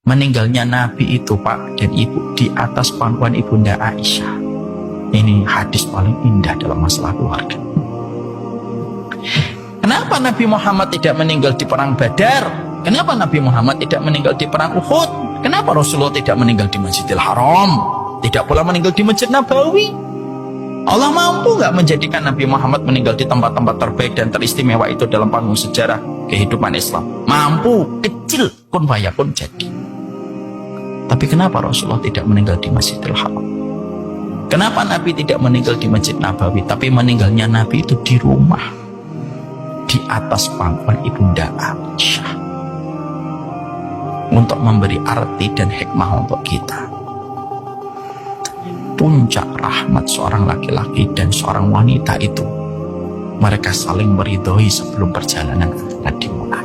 meninggalnya Nabi itu Pak dan Ibu di atas pangkuan Ibunda Aisyah. Ini hadis paling indah dalam masalah keluarga. Kenapa Nabi Muhammad tidak meninggal di perang Badar? Kenapa Nabi Muhammad tidak meninggal di perang Uhud? Kenapa Rasulullah tidak meninggal di Masjidil Haram? Tidak pula meninggal di Masjid Nabawi? Allah mampu nggak menjadikan Nabi Muhammad meninggal di tempat-tempat terbaik dan teristimewa itu dalam panggung sejarah kehidupan Islam? Mampu, kecil kun fayakun jadi. Tapi kenapa Rasulullah tidak meninggal di Masjidil Haram? Kenapa Nabi tidak meninggal di Masjid Nabawi, tapi meninggalnya Nabi itu di rumah, di atas pangkuan Ibunda Aisyah, untuk memberi arti dan hikmah untuk kita. Puncak rahmat seorang laki-laki dan seorang wanita itu, mereka saling meridhoi sebelum perjalanan akhirat dimulai.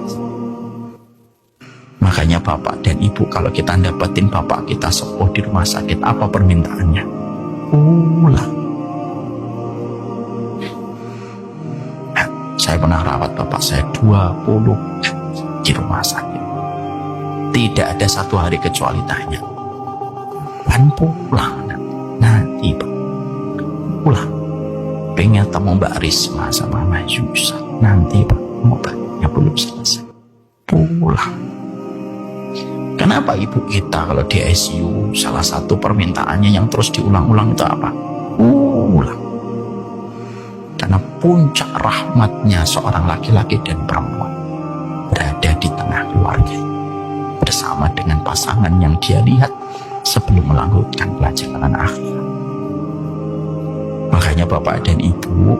Makanya Bapak dan Ibu, kalau kita dapetin Bapak kita sepuh di rumah sakit, apa permintaannya? Pulang. Saya pernah rawat Bapak saya 20 di rumah sakit. Tidak ada satu hari kecuali tanya, "Pan pulang nanti Pak? Pulang. Pengen temu Mbak Risma sama Mbak Yusa. Nanti Pak, obatnya belum selesai. Pulang." Kenapa ibu kita kalau di ICU salah satu permintaannya yang terus diulang-ulang itu apa? Pulang. Karena puncak rahmatnya seorang laki-laki dan perempuan berada di tengah keluarga bersama dengan pasangan yang dia lihat sebelum melanjutkan pelajaran akhirat. Makanya Bapak dan Ibu,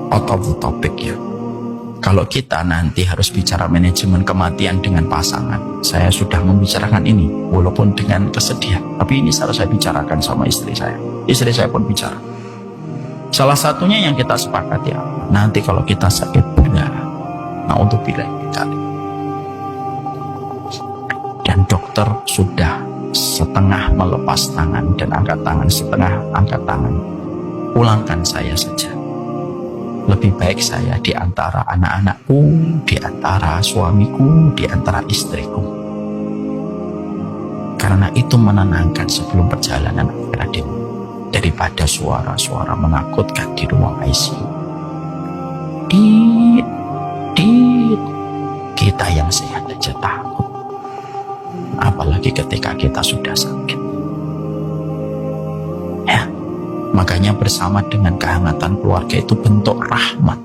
out of the topic ya, kalau kita nanti harus bicara manajemen kematian dengan pasangan, saya sudah membicarakan ini walaupun dengan kesedihan, tapi ini harus saya bicarakan sama istri saya. Istri saya pun bicara. Salah satunya yang kita sepakati ya, nanti kalau kita sakit berat, nah untuk bilang kali, dan dokter sudah setengah melepas tangan dan angkat tangan, setengah angkat tangan, pulangkan saya saja. Lebih baik saya di antara anak-anakku, di antara suamiku, di antara istriku. Karena itu menenangkan sebelum perjalanan akhirat ini, daripada suara-suara menakutkan di ruang ICU. Dit, kita yang sehat aja takut. Apalagi ketika kita sudah sakit. Ya, makanya bersama dengan kehangatan keluarga itu bentuk rahmat